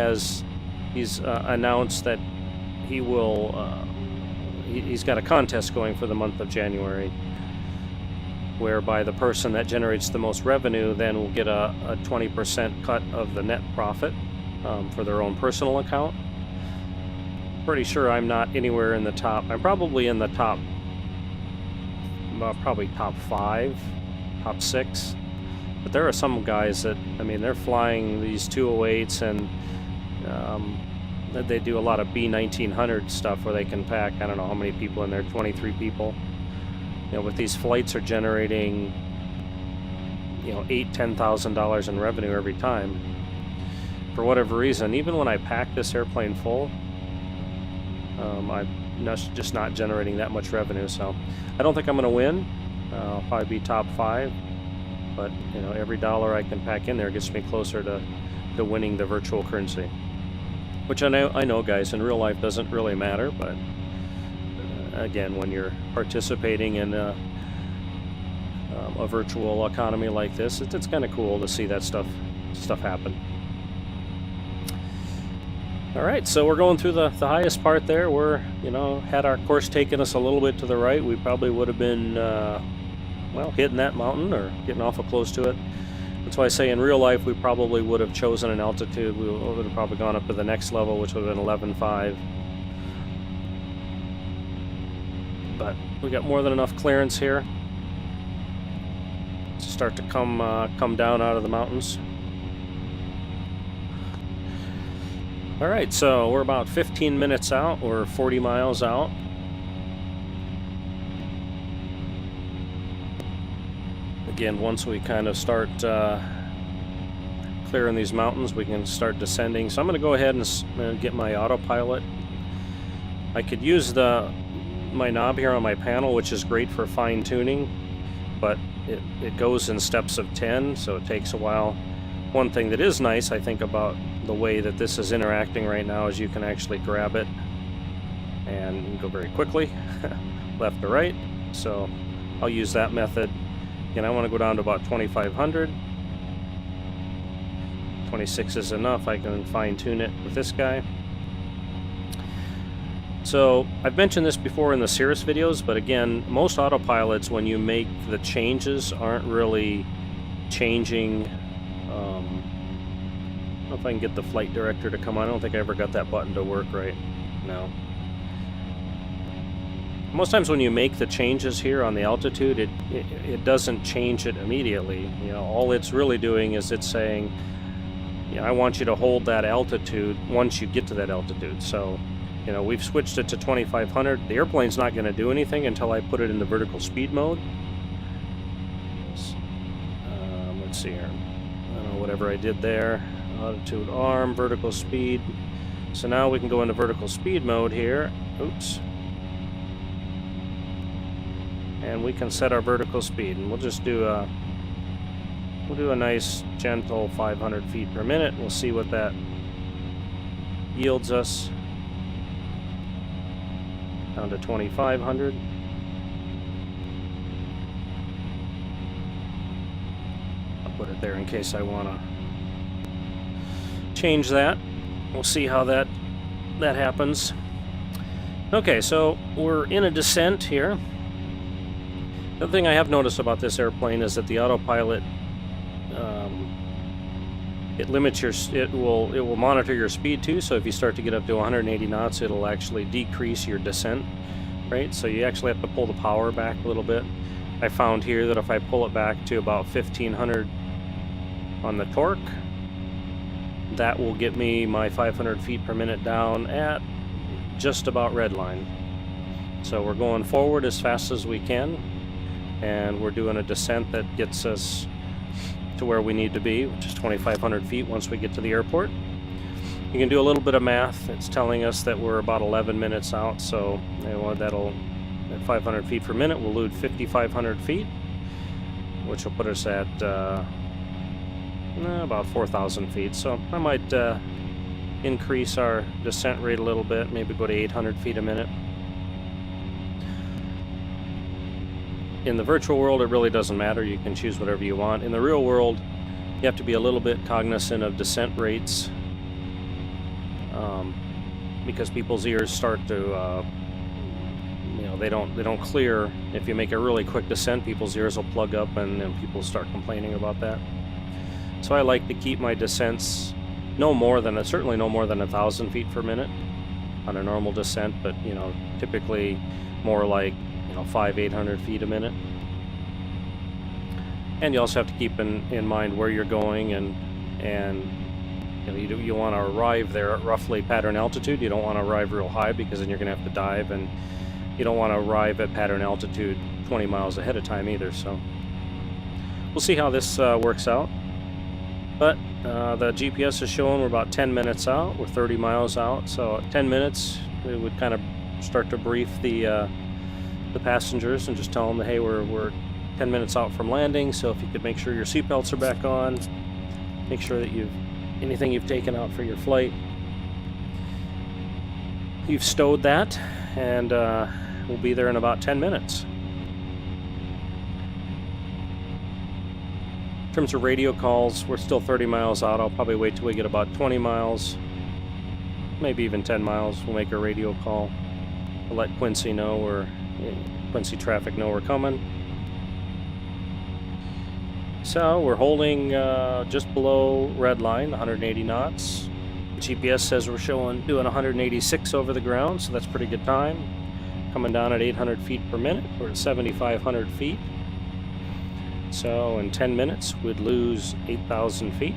he's announced that he will he's got a contest going for the month of January, whereby the person that generates the most revenue then will get a 20% cut of the net profit for their own personal account. Pretty sure I'm not anywhere in the top. I'm probably in the top, probably top 5, top 6. But there are some guys that, I mean, they're flying these 208s, and they do a lot of B-1900 stuff where they can pack, I don't know how many people in there, 23 people. You know, with these flights are generating, you know, $8,000–$10,000 in revenue every time. For whatever reason, even when I pack this airplane full, I'm just not generating that much revenue. So I don't think I'm going to win. I'll probably be top 5. But you know, every dollar I can pack in there gets me closer to winning the virtual currency. Which I know, guys, in real life doesn't really matter, but again, when you're participating in a virtual economy like this, it's kind of cool to see that stuff happen. All right, so we're going through the highest part there. We're, you know, had our course taken us a little bit to the right, we probably would have been, well, hitting that mountain or getting awful close to it. That's why I say in real life we probably would have chosen an altitude. We would have probably gone up to the next level, which would have been 11.5. But we got more than enough clearance here to start to come down out of the mountains. All right, so we're about 15 minutes out. We're 40 miles out. Again, once we kind of start clearing these mountains, we can start descending. So I'm going to go ahead and get my autopilot. I could use my knob here on my panel, which is great for fine tuning, but it goes in steps of 10, so it takes a while. One thing that is nice, I think, about the way that this is interacting right now is you can actually grab it and go very quickly, left to right. So I'll use that method. And I want to go down to about 2,500. 26 is enough. I can fine tune it with this guy. So I've mentioned this before in the Cirrus videos, but again, most autopilots, when you make the changes, aren't really changing. I don't know if I can get the flight director to come on. I don't think I ever got that button to work right. No. Most times when you make the changes here on the altitude, it doesn't change it immediately. You know, all it's really doing is it's saying, you know, I want you to hold that altitude once you get to that altitude. So, you know, we've switched it to 2,500. The airplane's not going to do anything until I put it into vertical speed mode. Let's see here. I don't know, whatever I did there. Altitude arm, vertical speed. So now we can go into vertical speed mode here. Oops. And we can set our vertical speed, and we'll just do a nice gentle 500 feet per minute. We'll see what that yields us. Down to 2,500. I'll put it there in case I want to change that. We'll see how that happens. Okay, so we're in a descent here. The other thing I have noticed about this airplane is that the autopilot, it will monitor your speed too. So if you start to get up to 180 knots, it'll actually decrease your descent rate. So you actually have to pull the power back a little bit. I found here that if I pull it back to about 1,500 on the torque, that will get me my 500 feet per minute down at just about redline. So we're going forward as fast as we can, and we're doing a descent that gets us to where we need to be, which is 2,500 feet once we get to the airport. You can do a little bit of math. It's telling us that we're about 11 minutes out, so you know, that'll, at 500 feet per minute, we'll lose 5,500 feet, which will put us at about 4,000 feet. So I might increase our descent rate a little bit, maybe go to 800 feet a minute. In the virtual world, it really doesn't matter. You can choose whatever you want. In the real world, you have to be a little bit cognizant of descent rates, because people's ears start to, you know, they don't clear. If you make a really quick descent, people's ears will plug up, and people start complaining about that. So I like to keep my descents certainly no more than 1,000 feet per minute on a normal descent, but you know, typically more like 500-800 feet a minute. And you also have to keep in mind where you're going, and you want to arrive there at roughly pattern altitude. You don't want to arrive real high, because then you're going to have to dive, and you don't want to arrive at pattern altitude 20 miles ahead of time either. So we'll see how this works out. But the GPS is showing we're about 10 minutes out. We're 30 miles out, so at 10 minutes we would kind of start to brief the passengers and just tell them that, hey, we're 10 minutes out from landing, so if you could make sure your seatbelts are back on, make sure that anything you've taken out for your flight, you've stowed that, and we'll be there in about 10 minutes. In terms of radio calls, we're still 30 miles out. I'll probably wait till we get about 20 miles, maybe even 10 miles. We'll make a radio call. I'll let Quincy traffic know we're coming. So we're holding just below red line, 180 knots. GPS says we're doing 186 over the ground, so that's pretty good time. Coming down at 800 feet per minute. We're at 7,500 feet. So in 10 minutes, we'd lose 8,000 feet.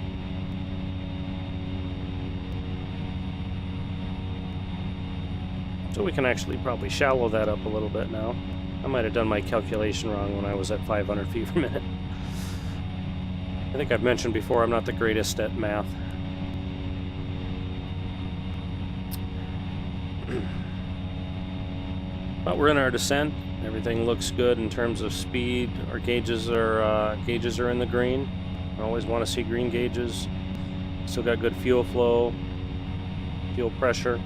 So we can actually probably shallow that up a little bit now. I might have done my calculation wrong when I was at 500 feet per minute. I think I've mentioned before, I'm not the greatest at math. But we're in our descent. Everything looks good in terms of speed. Our gauges are in the green. I always want to see green gauges. Still got good fuel flow, fuel pressure.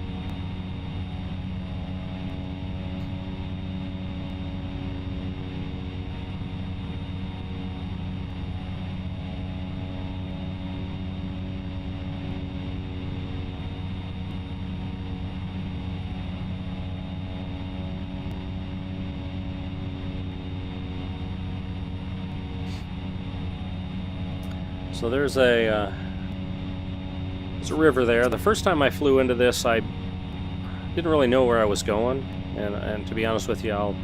So there's a river there. The first time I flew into this, I didn't really know where I was going, and to be honest with you,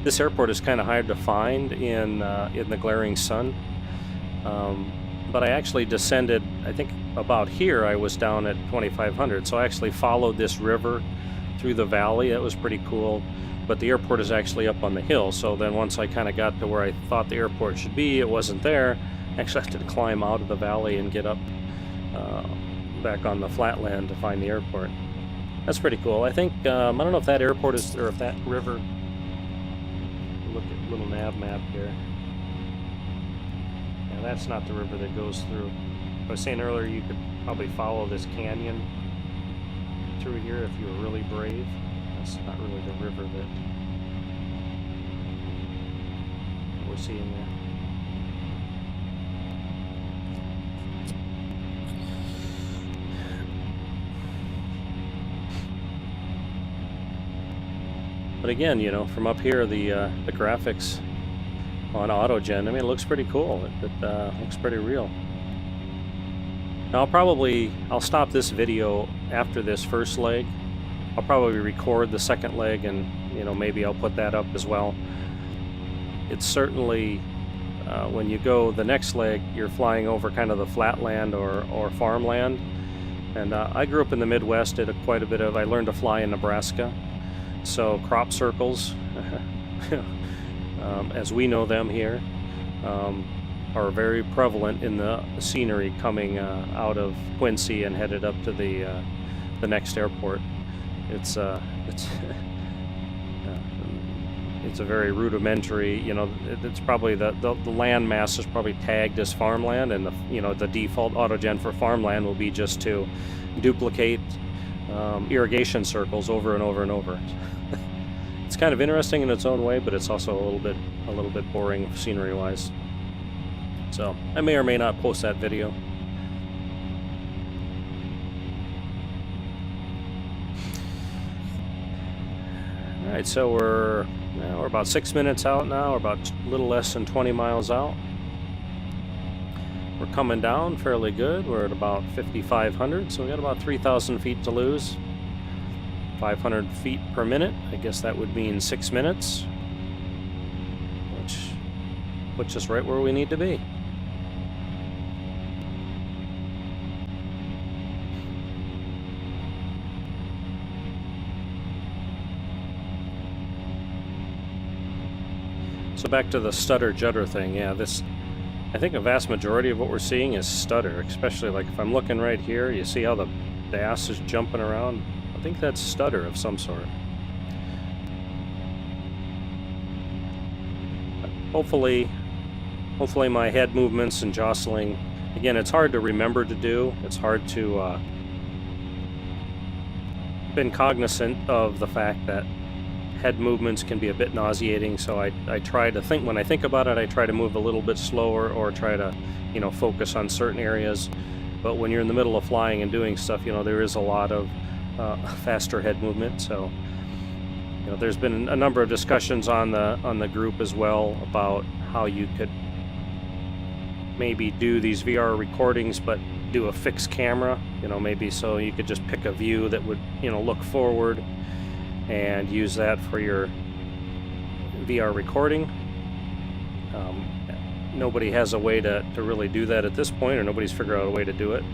this airport is kind of hard to find in the glaring sun. But I actually descended. I think about here I was down at 2,500, so I actually followed this river through the valley. That was pretty cool. But the airport is actually up on the hill. So then once I kind of got to where I thought the airport should be, it wasn't there. Actually, I had to climb out of the valley and get up back on the flatland to find the airport. That's pretty cool. I think, I don't know if that airport is, or if that river, look at little nav map here. Yeah, that's not the river that goes through. I was saying earlier you could probably follow this canyon through here if you were really brave. That's not really the river that we're seeing there. But again, you know, from up here, the graphics on AutoGen, I mean, it looks pretty cool. It looks pretty real. Now I'll stop this video after this first leg. I'll probably record the second leg, and you know, maybe I'll put that up as well. It's certainly when you go the next leg, you're flying over kind of the flatland or farmland. And I grew up in the Midwest. Did quite a bit of. I learned to fly in Nebraska. So crop circles, as we know them here, are very prevalent in the scenery coming out of Quincy and headed up to the next airport. It's a very rudimentary. You know, it's probably the land mass is probably tagged as farmland, and the default AutoGen for farmland will be just to duplicate irrigation circles over and over and over. It's kind of interesting in its own way, but it's also a little bit boring scenery-wise. So I may or may not post that video. All right, so we're about 6 minutes out now. We're about a little less than 20 miles out. We're coming down fairly good. We're at about 5,500, so we got about 3,000 feet to lose. 500 feet per minute. I guess that would mean 6 minutes, which puts us right where we need to be. So back to the stutter judder thing. Yeah, I think a vast majority of what we're seeing is stutter, especially like if I'm looking right here, you see how the DAS is jumping around? I think that's stutter of some sort. Hopefully my head movements and jostling, again, it's hard to remember to do. It's hard to been cognizant of the fact that head movements can be a bit nauseating, so I try to think, when I think about it, I try to move a little bit slower or try to, focus on certain areas. But when you're in the middle of flying and doing stuff, there is a lot of faster head movement. So, there's been a number of discussions on the group as well about how you could maybe do these VR recordings, but do a fixed camera, maybe so you could just pick a view that would, look forward and use that for your VR recording. Nobody has a way to really do that at this point, or nobody's figured out a way to do it.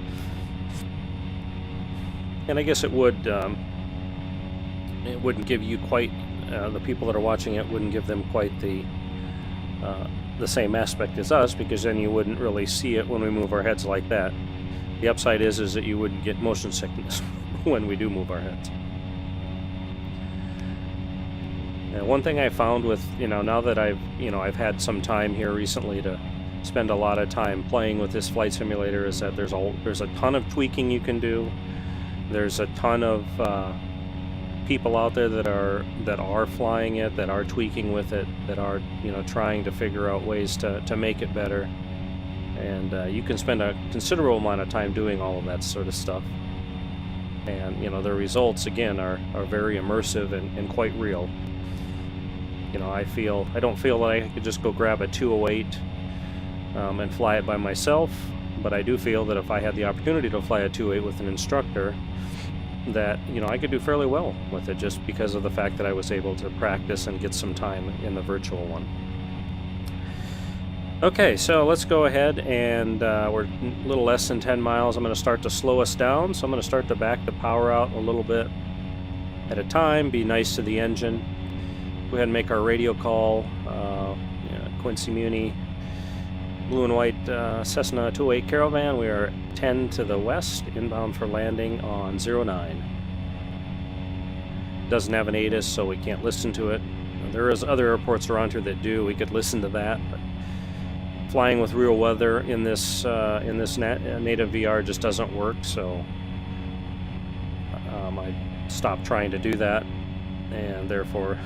And I guess it wouldn't give you quite, the people that are watching it wouldn't give them quite the same aspect as us, because then you wouldn't really see it when we move our heads like that. The upside is that you wouldn't get motion sickness when we do move our heads. One thing I found with, now that I've had some time here recently to spend a lot of time playing with this flight simulator, is that there's a ton of tweaking you can do. There's a ton of people out there that are flying it, that are tweaking with it, that are trying to figure out ways to make it better. And you can spend a considerable amount of time doing all of that sort of stuff. And the results again are very immersive and quite real. I don't feel that I could just go grab a 208 and fly it by myself, but I do feel that if I had the opportunity to fly a 208 with an instructor, that I could do fairly well with it, just because of the fact that I was able to practice and get some time in the virtual one. Okay, so let's go ahead, and we're a little less than 10 miles. I'm going to start to slow us down, so I'm going to start to back the power out a little bit at a time, be nice to the engine. Go ahead and make our radio call. Quincy Muni, blue and white Cessna 208 Caravan. We are 10 to the west, inbound for landing on 09. Doesn't have an ATIS, so we can't listen to it. There is other airports around here that do. We could listen to that, but flying with real weather in this native VR just doesn't work. So I stopped trying to do that, and therefore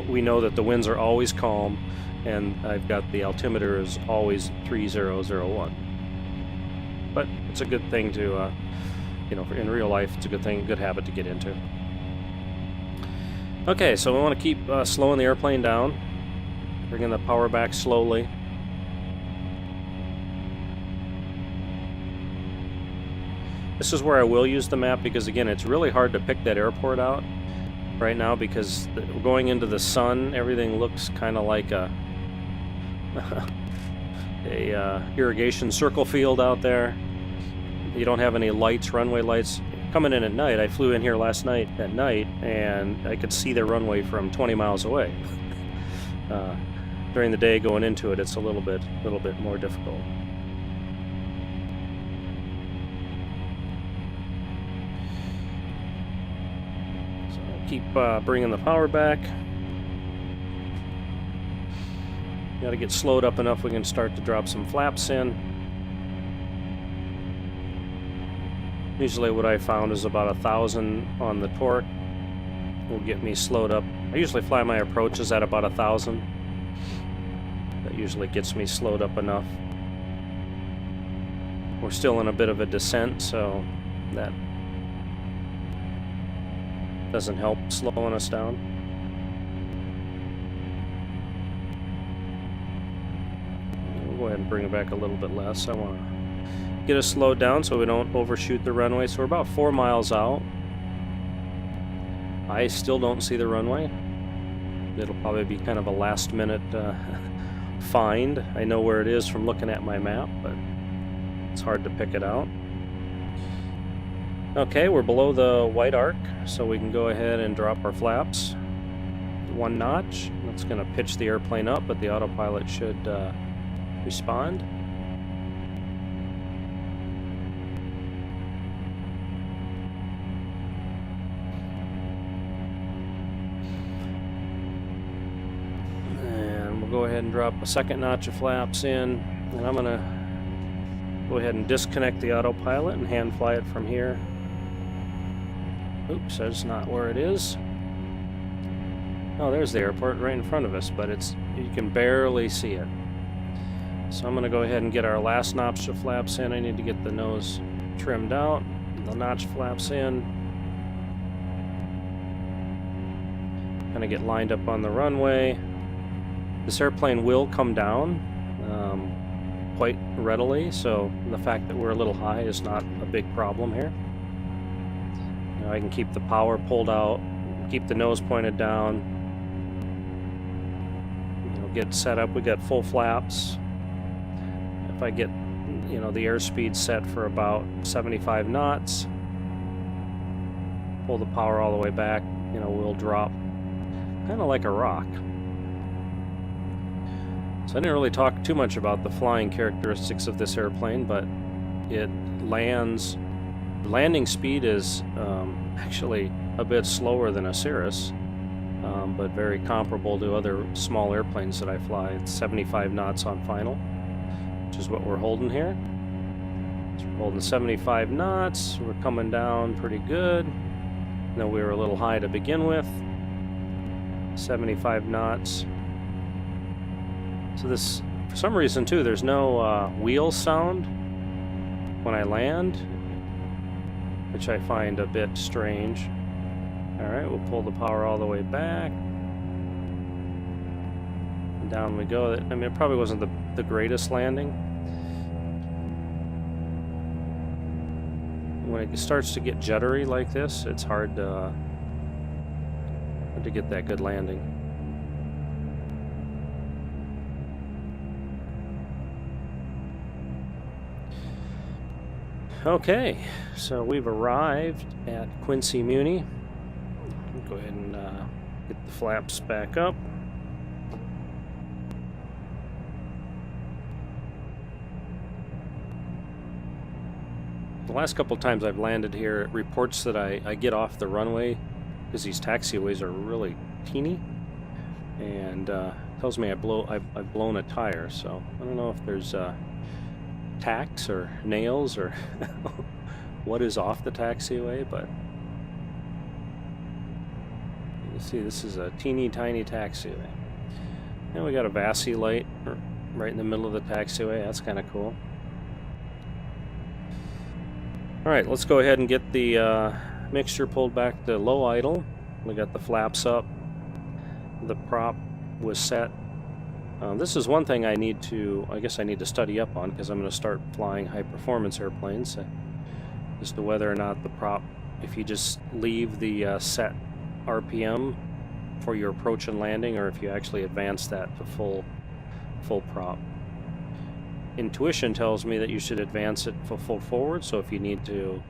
we know that the winds are always calm, and I've got the altimeter is always 3001. But it's a good thing to, in real life, it's a good habit to get into. Okay, so we want to keep slowing the airplane down, bringing the power back slowly. This is where I will use the map, because again, it's really hard to pick that airport out right now, because we're going into the sun. Everything looks kind of like a irrigation circle field out there. You don't have any lights, runway lights. Coming in at night, I flew in here last night at night, and I could see the runway from 20 miles away. During the day going into it, it's a little bit more difficult. Keep bringing the power back. Got to get slowed up enough we can start to drop some flaps in. Usually what I found is about 1,000 on the torque will get me slowed up. I usually fly my approaches at about 1,000. That usually gets me slowed up enough. We're still in a bit of a descent, so that doesn't help slowing us down. We'll go ahead and bring it back a little bit less. I want to get us slowed down so we don't overshoot the runway. So we're about 4 miles out. I still don't see the runway. It'll probably be kind of a last minute find. I know where it is from looking at my map, but it's hard to pick it out. Okay, we're below the white arc, so we can go ahead and drop our flaps 1 notch. That's going to pitch the airplane up, but the autopilot should respond. And we'll go ahead and drop a 2nd notch of flaps in, and I'm going to go ahead and disconnect the autopilot and hand fly it from here. Oops, that's not where it is. Oh, there's the airport right in front of us, but you can barely see it. So I'm going to go ahead and get our last notch of flaps in. I need to get the nose trimmed out, the notch flaps in. Kind of get lined up on the runway. This airplane will come down quite readily, so the fact that we're a little high is not a big problem here. I can keep the power pulled out, keep the nose pointed down, get set up. We got full flaps. If I get the airspeed set for about 75 knots, pull the power all the way back, we'll drop kind of like a rock. So I didn't really talk too much about the flying characteristics of this airplane, but it lands. Landing speed is actually a bit slower than a Cirrus. but very comparable to other small airplanes that I fly. It's 75 knots on final, which is what we're holding here. So we're holding 75 knots. We're coming down pretty good. No, we were a little high to begin with. 75 knots. So this, for some reason too, there's no wheel sound when I land, which I find a bit strange. All right, we'll pull the power all the way back. And down we go. I mean, it probably wasn't the greatest landing. When it starts to get juddery like this, it's hard to get that good landing. Okay, so we've arrived at Quincy Muni. Go ahead and get the flaps back up. The last couple times I've landed here, it reports that I get off the runway because these taxiways are really teeny, and tells me I've blown a tire. So I don't know if there's tacks or nails or what is off the taxiway, but you can see this is a teeny tiny taxiway. And we got a VASI light right in the middle of the taxiway. That's kind of cool. Alright, let's go ahead and get the mixture pulled back to low idle. We got the flaps up. The prop was set. This is one thing I need to study up on, because I'm going to start flying high performance airplanes, as to whether or not the prop, if you just leave the set RPM for your approach and landing, or if you actually advance that to full prop. Intuition tells me that you should advance it for full forward, so if you need to,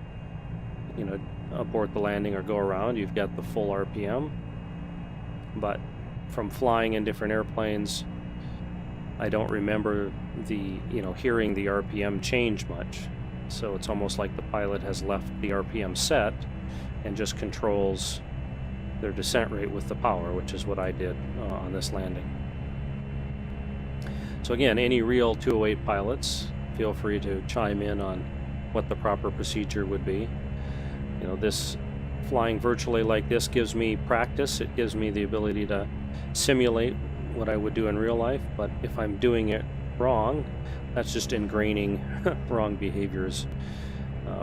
you know, abort the landing or go around, you've got the full RPM. But from flying in different airplanes, I don't remember hearing the RPM change much. So it's almost like the pilot has left the RPM set and just controls their descent rate with the power, which is what I did on this landing. So again, any real 208 pilots, feel free to chime in on what the proper procedure would be. You know, this flying virtually like this gives me practice. It gives me the ability to simulate what I would do in real life, but if I'm doing it wrong, that's just ingraining wrong behaviors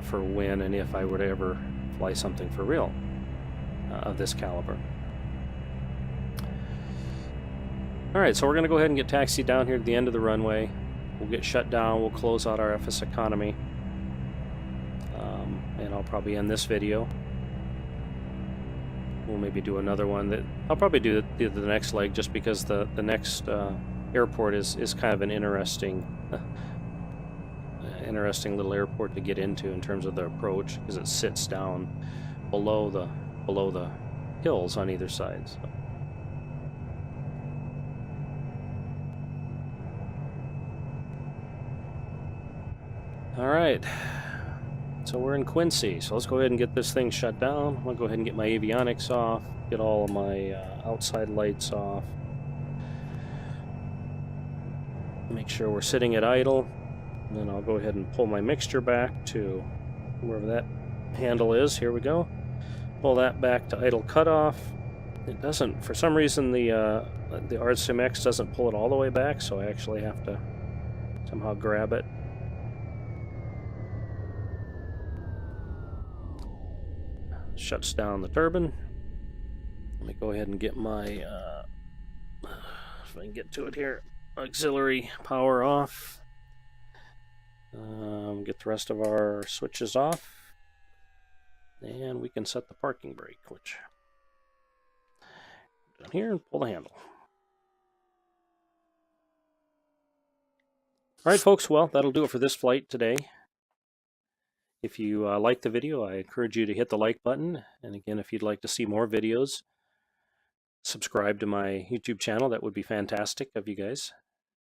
for when and if I would ever fly something for real of this caliber. Alright, so we're going to go ahead and get taxied down here to the end of the runway. We'll get shut down, we'll close out our FSEconomy, and I'll probably end this video. We'll maybe do another one. I'll probably do the next leg, just because the next airport is kind of an interesting little airport to get into in terms of the approach, because it sits down below the hills on either side. So. All right, so we're in Quincy, so let's go ahead and get this thing shut down. I'll go ahead and get my avionics off, get all of my outside lights off. Make sure we're sitting at idle, and then I'll go ahead and pull my mixture back to wherever that handle is. Here we go. Pull that back to idle cutoff. It doesn't, for some reason, the RCMX doesn't pull it all the way back, so I actually have to somehow grab it. Shuts down the turbine. Let me go ahead and get my, if I can get to it here, auxiliary power off. Get the rest of our switches off. And we can set the parking brake, which, down here, and pull the handle. Alright folks, well, that'll do it for this flight today. If you like the video, I encourage you to hit the like button. And again, if you'd like to see more videos, subscribe to my YouTube channel. That would be fantastic of you guys.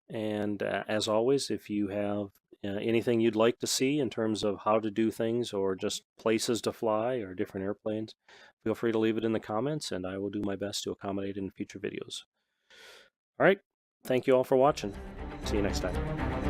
And as always, if you have anything you'd like to see in terms of how to do things or just places to fly or different airplanes, feel free to leave it in the comments and I will do my best to accommodate in future videos. All right, thank you all for watching. See you next time.